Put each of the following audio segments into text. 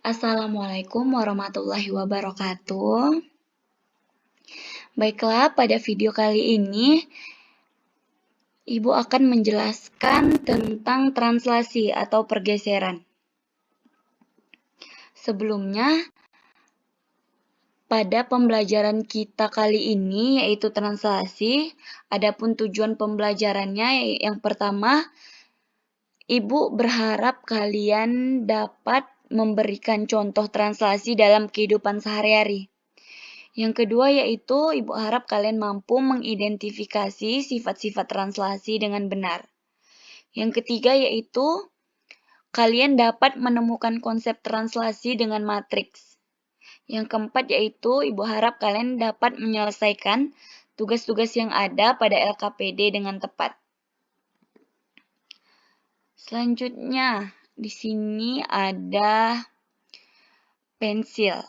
Assalamualaikum warahmatullahi wabarakatuh. Baiklah, pada video kali ini Ibu akan menjelaskan tentang translasi atau pergeseran. Sebelumnya, pada pembelajaran kita kali ini yaitu translasi, adapun tujuan pembelajarannya yang pertama, Ibu berharap kalian dapat memberikan contoh translasi dalam kehidupan sehari-hari. Yang kedua yaitu Ibu harap kalian mampu mengidentifikasi sifat-sifat translasi dengan benar. Yang ketiga yaitu kalian dapat menemukan konsep translasi dengan matriks. Yang keempat yaitu Ibu harap kalian dapat menyelesaikan tugas-tugas yang ada pada LKPD dengan tepat. Selanjutnya, di sini ada pensil.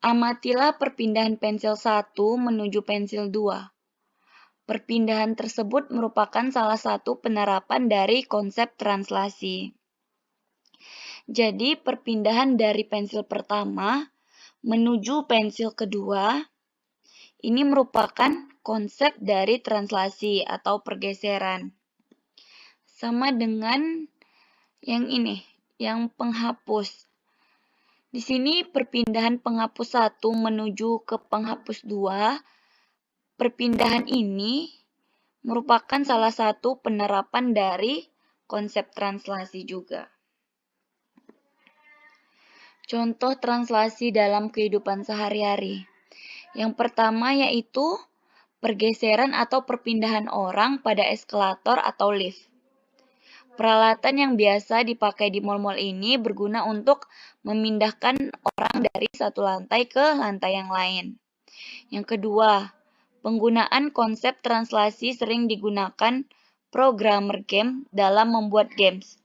Amatilah perpindahan pensil 1 menuju pensil 2. Perpindahan tersebut merupakan salah satu penerapan dari konsep translasi. Jadi, perpindahan dari pensil pertama menuju pensil kedua, ini merupakan konsep dari translasi atau pergeseran. Sama dengan yang ini, yang penghapus. Di sini perpindahan penghapus 1 menuju ke penghapus 2, perpindahan ini merupakan salah satu penerapan dari konsep translasi juga. Contoh translasi dalam kehidupan sehari-hari. Yang pertama yaitu pergeseran atau perpindahan orang pada eskalator atau lift. Peralatan yang biasa dipakai di mal-mal ini berguna untuk memindahkan orang dari satu lantai ke lantai yang lain. Yang kedua, penggunaan konsep translasi sering digunakan programmer game dalam membuat games.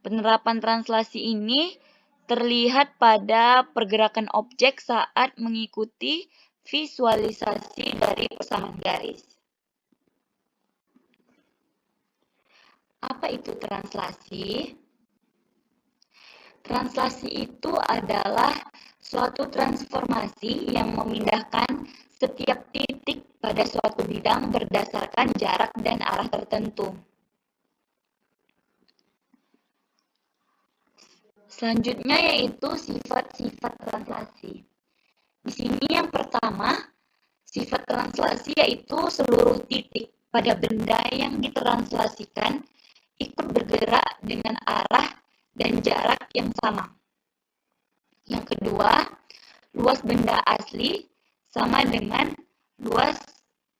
Penerapan translasi ini terlihat pada pergerakan objek saat mengikuti visualisasi dari persamaan garis. Apa itu translasi? Translasi itu adalah suatu transformasi yang memindahkan setiap titik pada suatu bidang berdasarkan jarak dan arah tertentu. Selanjutnya yaitu sifat-sifat translasi. Di sini yang pertama, sifat translasi yaitu seluruh titik pada benda yang ditranslasikan ikut bergerak dengan arah dan jarak yang sama. Yang kedua, luas benda asli sama dengan luas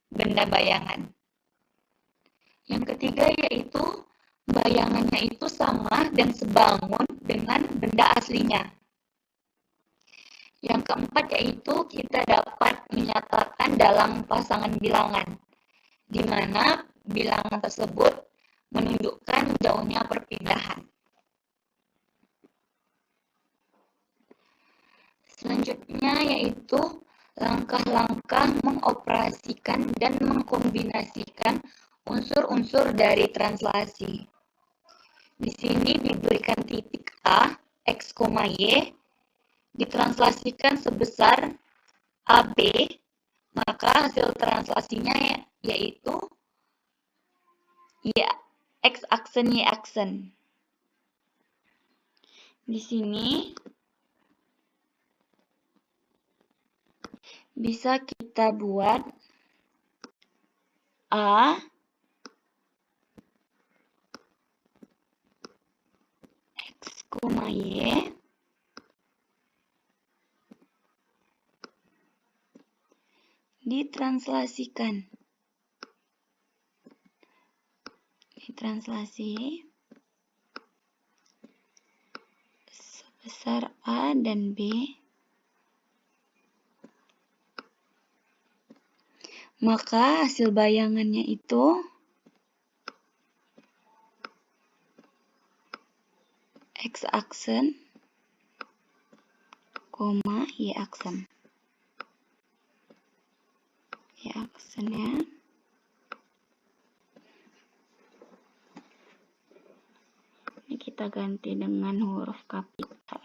benda bayangan. Yang ketiga yaitu bayangannya itu sama dan sebangun dengan benda aslinya. Yang keempat yaitu kita dapat menyatakan dalam pasangan bilangan, di mana bilangan tersebut menunjukkan jauhnya perpindahan. Selanjutnya yaitu langkah-langkah mengoperasikan dan mengkombinasikan unsur-unsur dari translasi. Di sini diberikan titik A, X, Y, ditranslasikan sebesar AB, maka hasil translasinya yaitu X aksen Y aksen. Di sini bisa kita buat A X, Y ditranslasikan. Ditranslasi sebesar A dan B. Maka hasil bayangannya itu X aksen, Y aksen. Y aksennya ini kita ganti dengan huruf kapital.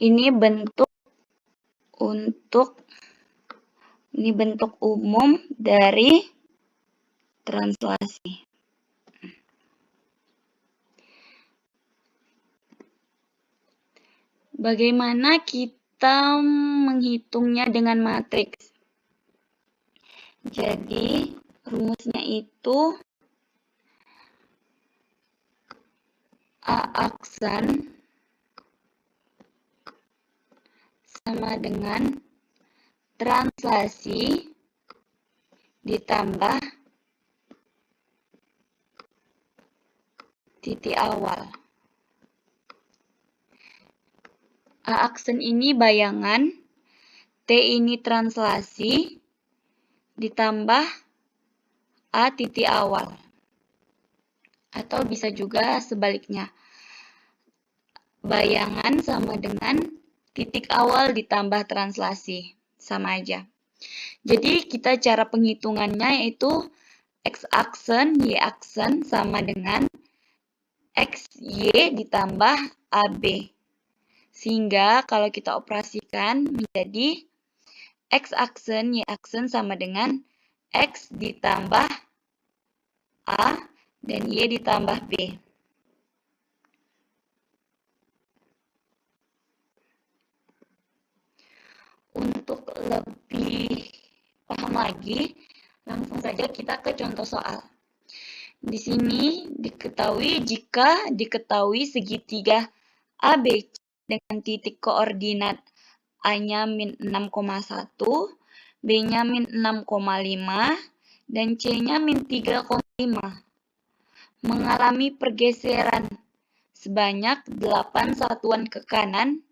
Ini bentuk umum dari translasi. Bagaimana kita menghitungnya dengan matriks? Jadi, rumusnya itu A aksen sama dengan translasi ditambah titik awal. A aksen ini bayangan, T ini translasi, ditambah A titik awal. Atau bisa juga sebaliknya. Bayangan sama dengan titik awal ditambah translasi. Sama aja. Jadi kita cara penghitungannya yaitu X aksen, Y aksen sama dengan XY ditambah AB. Sehingga kalau kita operasikan menjadi X aksen, Y aksen sama dengan X ditambah A dan Y ditambah B. Untuk lebih paham lagi, langsung saja kita ke contoh soal. Di sini diketahui segitiga ABC dengan titik koordinat A-nya min 6,1, B-nya min 6,5, dan C-nya min 3,5. Mengalami pergeseran sebanyak 8 satuan ke kanan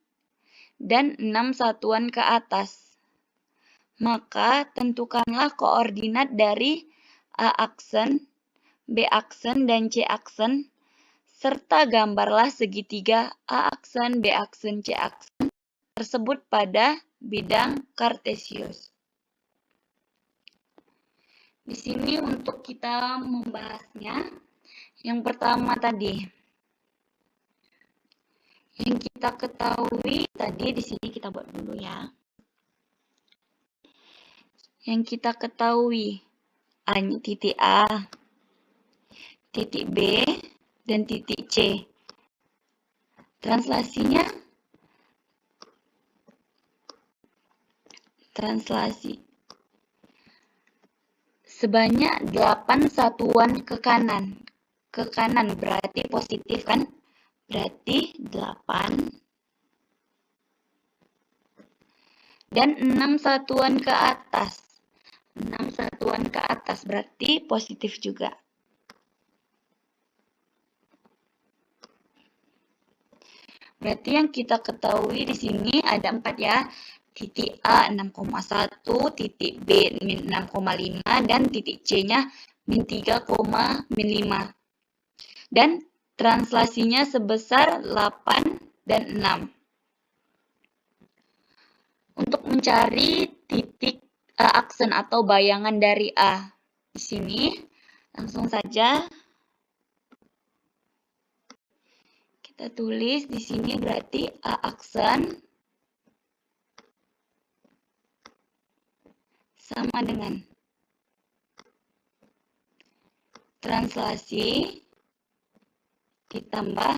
dan 6 satuan ke atas. Maka tentukanlah koordinat dari A aksen, B aksen, dan C aksen, serta gambarlah segitiga A aksen, B aksen, C aksen tersebut pada bidang kartesius. Di sini untuk kita membahasnya, yang pertama tadi, yang kita ketahui tadi di sini kita buat dulu ya. Yang kita ketahui titik A, titik B, dan titik C. Translasi sebanyak 8 satuan ke kanan. Ke kanan berarti positif kan? Berarti 8. Dan 6 satuan ke atas. 6 satuan ke atas berarti positif juga. Berarti yang kita ketahui di sini ada 4 ya. Titik A 6,1, titik B min 6,5, dan titik C-nya min 3,5. Dan translasinya sebesar 8 dan 6. Untuk mencari titik aksen atau bayangan dari A. Di sini langsung saja kita tulis di sini berarti A aksen sama dengan translasi ditambah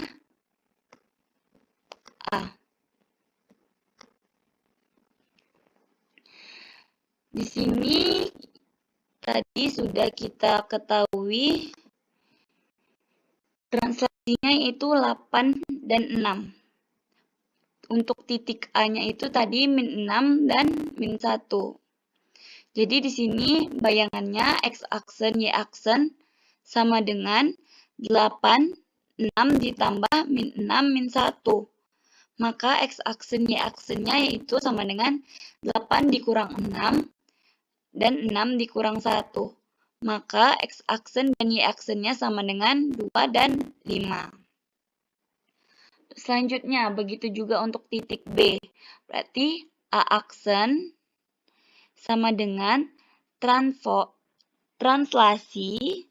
A. Di sini tadi sudah kita ketahui translasinya itu 8 dan 6. Untuk titik A-nya itu tadi min 6 dan min 1. Jadi di sini bayangannya X aksen, Y aksen sama dengan 8, 6 ditambah min 6, min 1. Maka X aksen, Y aksennya yaitu sama dengan 8 dikurang 6 dan 6 dikurang 1. Maka X aksen dan Y aksennya sama dengan 2 dan 5. Selanjutnya, begitu juga untuk titik B. Berarti A aksen sama dengan translasi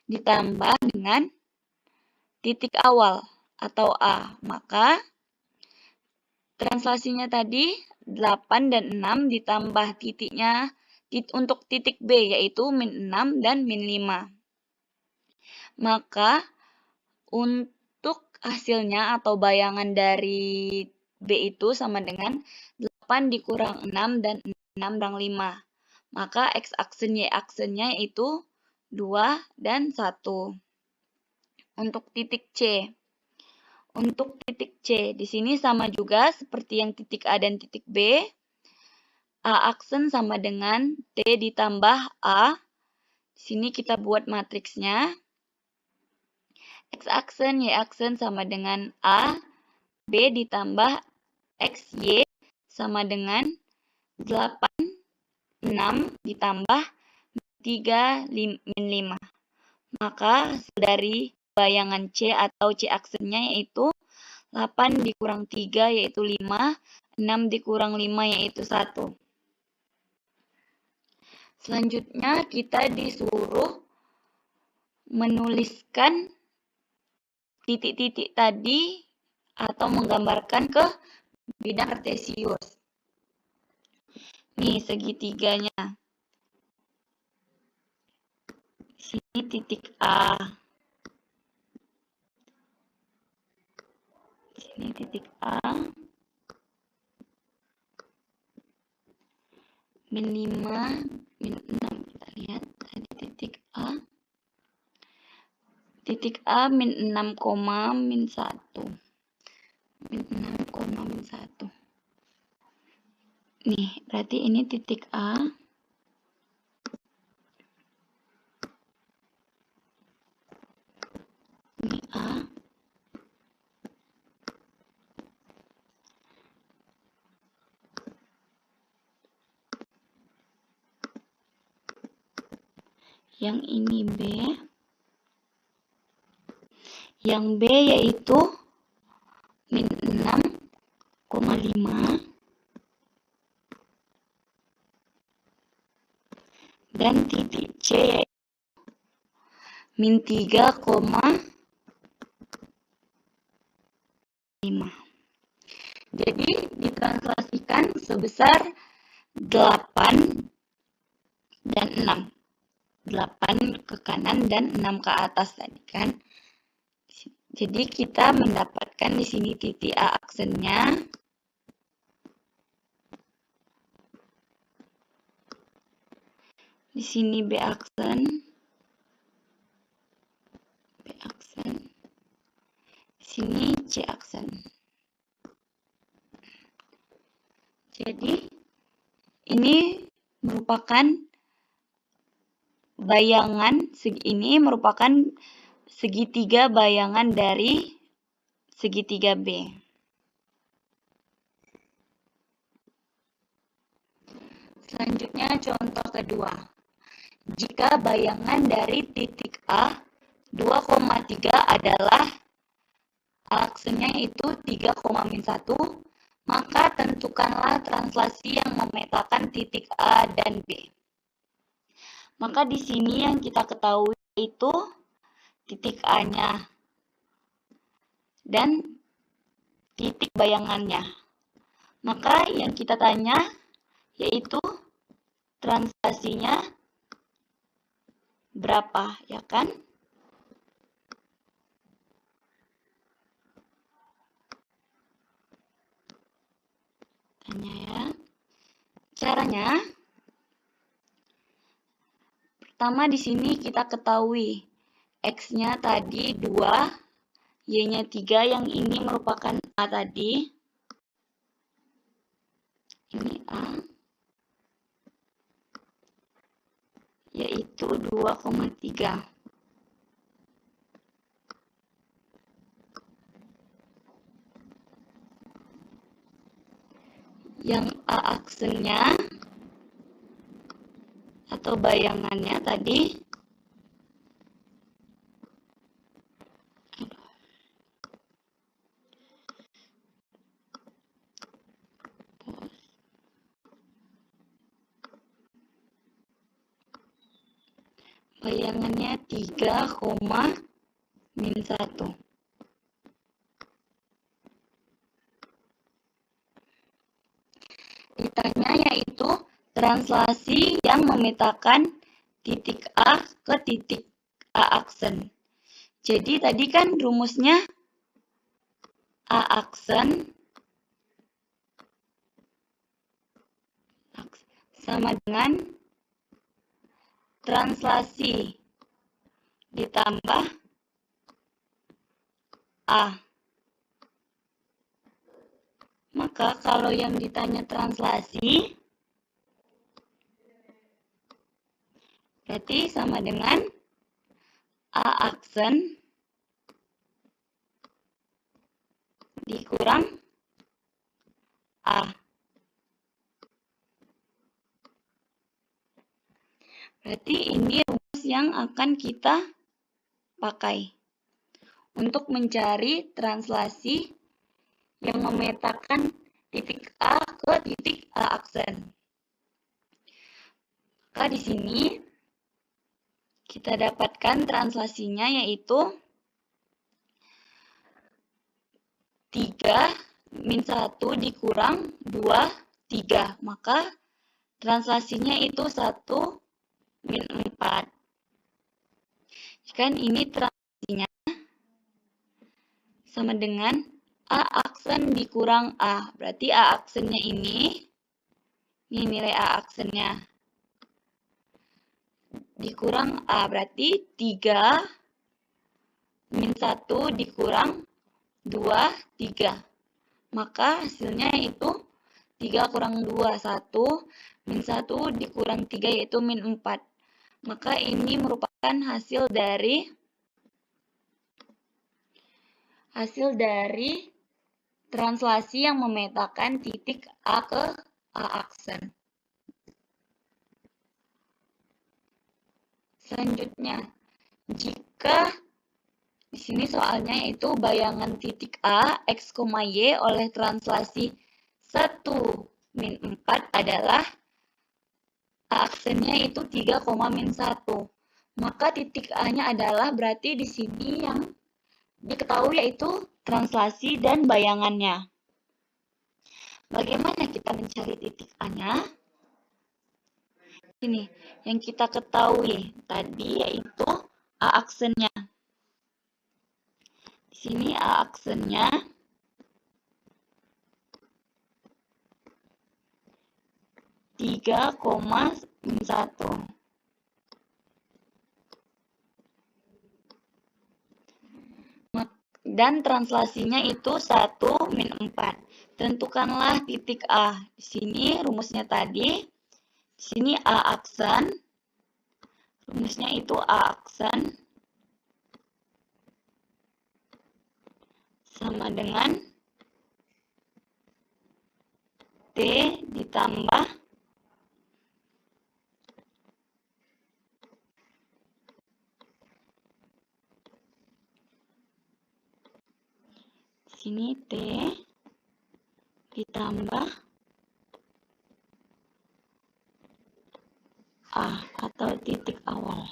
ditambah dengan titik awal atau A. Maka translasinya tadi 8 dan 6 ditambah titiknya untuk titik B, yaitu min 6 dan min 5. Maka untuk hasilnya atau bayangan dari B itu sama dengan 8 dikurang 6 dan 6 kurang 5. Maka X-aksen Y-aksennya itu 2 dan 1. Untuk titik C. Untuk titik C, di sini sama juga seperti yang titik A dan titik B. A-aksen sama dengan T ditambah A. Di sini kita buat matriksnya. X-aksen, Y-aksen sama dengan A. B ditambah X, Y sama dengan 8, 6 ditambah 3, min 5. Maka hasil dari bayangan C atau C-aksennya yaitu 8 dikurang 3 yaitu 5, 6 dikurang 5 yaitu 1. Selanjutnya kita disuruh menuliskan titik-titik tadi atau menggambarkan ke bidang kartesius. Nih segitiganya. Sini titik A. Sini titik A. Min 5, min 6. Kita lihat tadi titik A. Titik A min 6, min 1. Min 6, min 1. Nih, berarti ini titik A. Ini A. Yang ini B. Yang B yaitu min 6,5 dan titik C yaitu min 3,5. Jadi ditranslasikan sebesar 8 dan 6. 8 ke kanan dan 6 ke atas tadi kan. Jadi kita mendapatkan di sini titik A aksennya. Di sini B aksen. B aksen. Di sini C aksen. Jadi ini merupakan bayangan, ini merupakan segitiga bayangan dari segitiga B. Selanjutnya contoh kedua. Jika bayangan dari titik A 2,3 adalah aksennya itu 3,-1, maka tentukanlah translasi yang memetakan titik A dan B. Maka di sini yang kita ketahui itu titik A-nya dan titik bayangannya. Maka yang kita tanya yaitu translasinya berapa, ya kan? Tanya ya. Caranya pertama di sini kita ketahui X-nya tadi 2, Y-nya 3, yang ini merupakan A tadi. Ini A. Yaitu 2,3. Yang A aksennya atau bayangannya tadi bayangannya 3,-1. yaitu translasi yang memetakan titik A ke titik A aksen. Jadi tadi kan rumusnya A aksen sama dengan translasi ditambah A. Maka kalau yang ditanya translasi, berarti sama dengan A aksen dikurang A. Berarti ini rumus yang akan kita pakai untuk mencari translasi yang memetakan titik A ke titik A aksen. Maka di sini kita dapatkan translasinya yaitu 3 min 1 dikurang 2, 3. Maka translasinya itu 1 min 4. Kan ini translasinya sama dengan A aksen dikurang A. Berarti A aksennya ini nilai A aksennya. Dikurang A. Berarti 3 min 1 dikurang 2, 3. Maka hasilnya itu 3 kurang 2, 1. Min 1 dikurang 3 yaitu min 4. Maka ini merupakan hasil dari translasi yang memetakan titik A ke A aksen. Selanjutnya, jika di sini soalnya yaitu bayangan titik A, X, Y oleh translasi 1 min 4 adalah A aksennya itu 3, min 1. Maka titik A-nya adalah berarti di sini yang diketahui yaitu translasi dan bayangannya. Bagaimana kita mencari titik A-nya? Ini yang kita ketahui tadi yaitu A aksennya. Di sini A aksennya 3, min 1. Dan translasinya itu 1 min 4. Tentukanlah titik A. Di sini rumusnya tadi. Di sini A aksen. Rumusnya itu A aksen sama dengan T ditambah sini T ditambah A atau titik awal.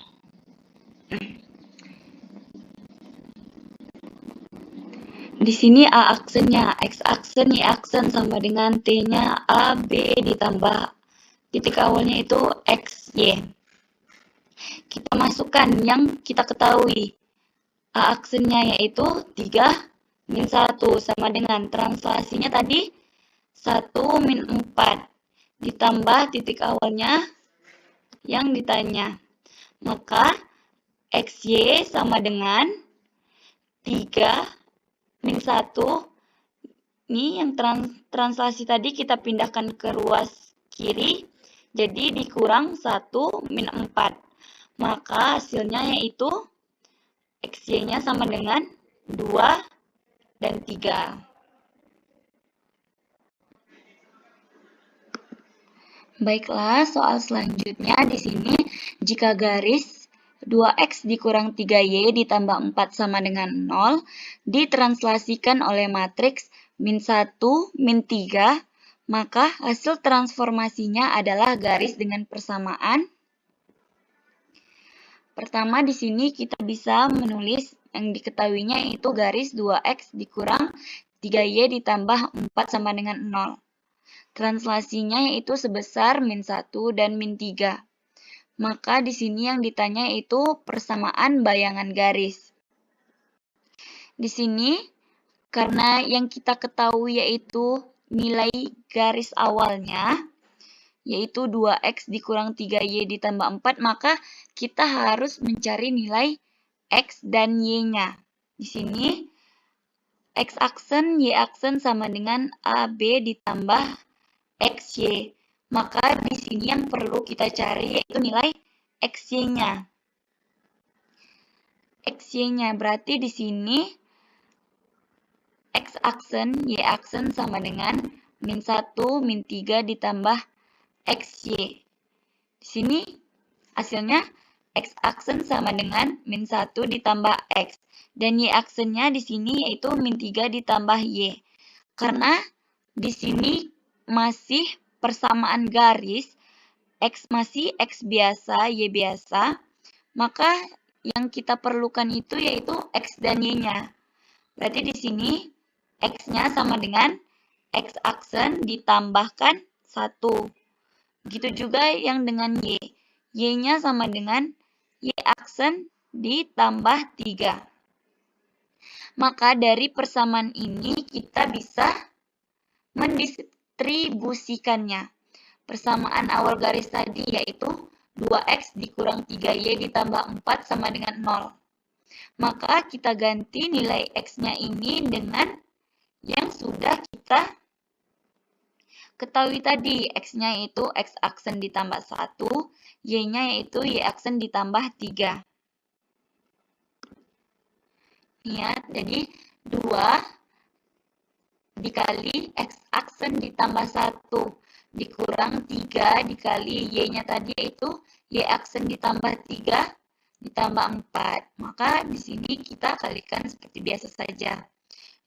Di sini A aksennya, X aksen, Y aksen sama dengan T-nya A, B ditambah titik awalnya itu X, Y. Kita masukkan yang kita ketahui. A aksennya yaitu 3 min 1 sama dengan translasinya tadi 1 min 4 ditambah titik awalnya yang ditanya. Maka XY sama dengan 3 min 1. Ini yang translasi tadi kita pindahkan ke ruas kiri. Jadi dikurang 1 min 4. Maka hasilnya yaitu XY-nya sama dengan 2 dan 3. Baiklah, soal selanjutnya di sini jika garis 2X dikurang 3Y ditambah 4 sama dengan 0 ditranslasikan oleh matriks min 1, min 3, maka hasil transformasinya adalah garis dengan persamaan. Pertama di sini kita bisa menulis yang diketahuinya yaitu garis 2X dikurang 3Y ditambah 4 sama dengan 0. translasinya yaitu sebesar -1 dan -3. Maka di sini yang ditanya yaitu persamaan bayangan garis. Di sini, karena yang kita ketahui yaitu nilai garis awalnya, yaitu 2x dikurang 3y ditambah 4, maka kita harus mencari nilai x dan y-nya. Di sini, x aksen, y aksen sama dengan AB ditambah XY. Maka di sini yang perlu kita cari yaitu nilai XY-nya. XY-nya berarti di sini X aksen, Y aksen sama dengan -1, -3 ditambah XY. Di sini hasilnya X aksen sama dengan -1 ditambah X. Dan Y aksennya di sini yaitu -3 ditambah Y. Karena di sini masih persamaan garis, X masih X biasa, Y biasa, maka yang kita perlukan itu yaitu X dan Y-nya. Berarti di sini X-nya sama dengan X aksen ditambahkan 1. Begitu juga yang dengan Y. Y-nya sama dengan Y aksen ditambah 3. Maka dari persamaan ini kita bisa mendistribusikannya. Persamaan awal garis tadi yaitu 2x dikurang 3y ditambah 4 sama dengan 0. Maka kita ganti nilai x-nya ini dengan yang sudah kita ketahui tadi. X-nya yaitu x aksen ditambah 1, y-nya yaitu y aksen ditambah 3. Lihat, jadi 2 dikali x aksen ditambah 1 dikurang 3 dikali y-nya tadi yaitu y aksen ditambah 3 ditambah 4. Maka di sini kita kalikan seperti biasa saja.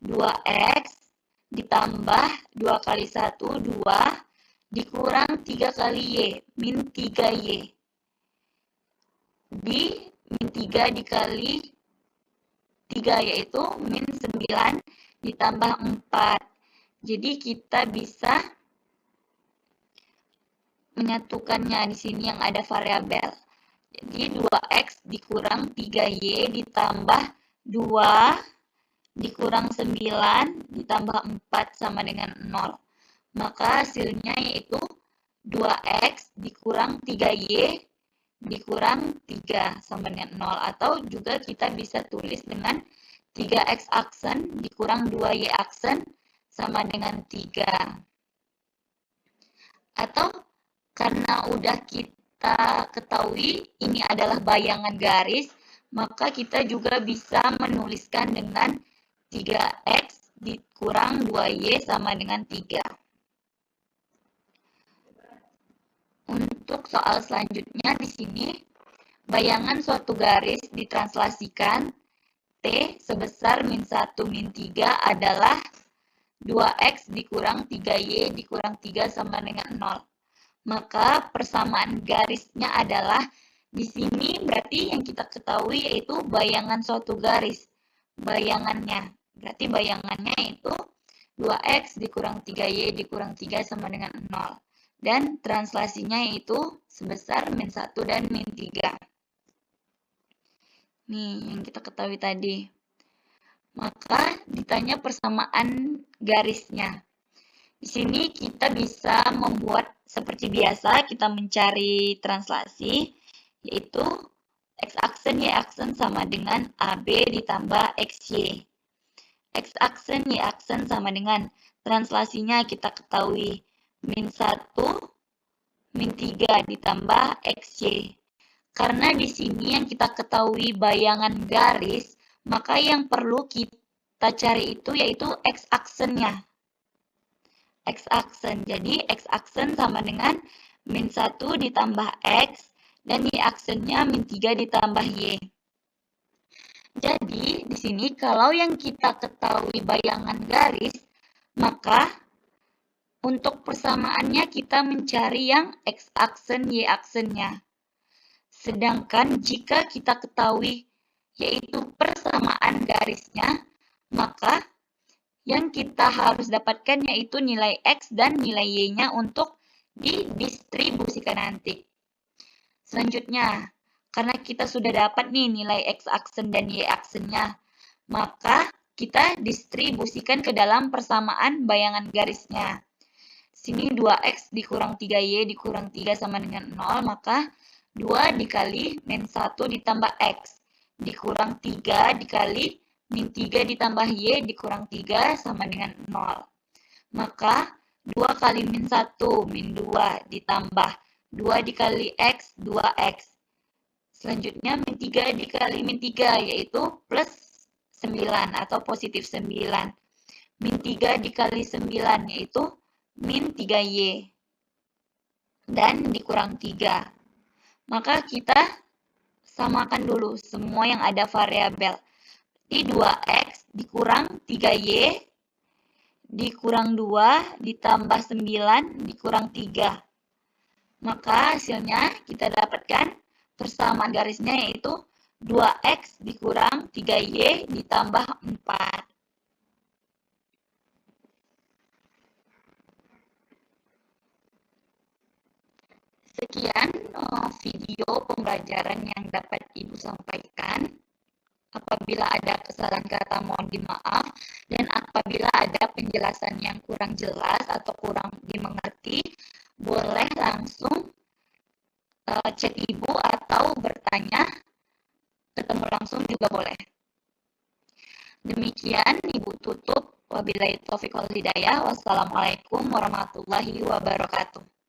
2x ditambah 2 kali 1, 2 dikurang 3 kali y, min 3y. Di min 3 dikali 3 yaitu min 9 ditambah 4. Jadi kita bisa menyatukannya di sini yang ada variabel. Jadi 2x dikurang 3y ditambah 2 dikurang 9 ditambah 4 sama dengan 0. Maka hasilnya yaitu 2x dikurang 3y dikurang 3 sama dengan 0. Atau juga kita bisa tulis dengan 3x aksen dikurang 2y aksen sama dengan 3. Atau karena udah kita ketahui ini adalah bayangan garis, maka kita juga bisa menuliskan dengan 3x dikurang 2y sama dengan 3. Untuk soal selanjutnya di sini, bayangan suatu garis ditranslasikan T sebesar -1 -3 adalah 2x dikurang 3y dikurang 3 sama dengan 0. Maka persamaan garisnya adalah di sini berarti yang kita ketahui yaitu bayangan suatu garis. Bayangannya, berarti bayangannya itu 2x dikurang 3y dikurang 3 sama dengan 0. Dan translasinya yaitu sebesar -1 dan -3. Nih, yang kita ketahui tadi. Maka ditanya persamaan garisnya. Di sini kita bisa membuat seperti biasa, kita mencari translasi, yaitu x aksen, y aksen sama dengan AB ditambah XY. X aksen, Y aksen sama dengan translasinya kita ketahui -1, -3 ditambah XY. Karena di sini yang kita ketahui bayangan garis, maka yang perlu kita cari itu yaitu X aksennya. X aksen. Jadi X aksen sama dengan -1 ditambah X dan Y aksennya -3 ditambah Y. Jadi di sini kalau yang kita ketahui bayangan garis, maka untuk persamaannya kita mencari yang X aksen Y aksennya. Sedangkan jika kita ketahui yaitu persamaan garisnya, maka Yang kita harus dapatkan yaitu nilai X dan nilai Y-nya untuk didistribusikan nanti. Selanjutnya, karena kita sudah dapat nih nilai X aksen dan Y aksennya, maka kita distribusikan ke dalam persamaan bayangan garisnya. Sini 2X dikurang 3Y dikurang 3 sama dengan 0, maka 2 dikali min 1 ditambah X dikurang 3 dikali min 3 ditambah Y dikurang 3 sama dengan 0. Maka 2 kali min 1 min 2 ditambah 2 dikali X 2X. Selanjutnya min 3 dikali min 3 yaitu plus 9 atau positif 9. Min 3 dikali 9 yaitu min 3Y. Dan dikurang 3. Maka kita samakan dulu semua yang ada variabel. Di 2X dikurang 3Y dikurang 2 ditambah 9 dikurang 3. Maka hasilnya kita dapatkan persamaan garisnya yaitu 2X dikurang 3Y ditambah 4. Sekian video pembelajaran yang dapat Ibu sampaikan. Apabila ada kesalahan kata mohon dimaaf, dan apabila ada penjelasan yang kurang jelas atau kurang dimengerti, boleh langsung chat Ibu atau bertanya, ketemu langsung juga boleh. Demikian Ibu tutup. Wabillahi taufiq wal hidayah. Wassalamualaikum warahmatullahi wabarakatuh.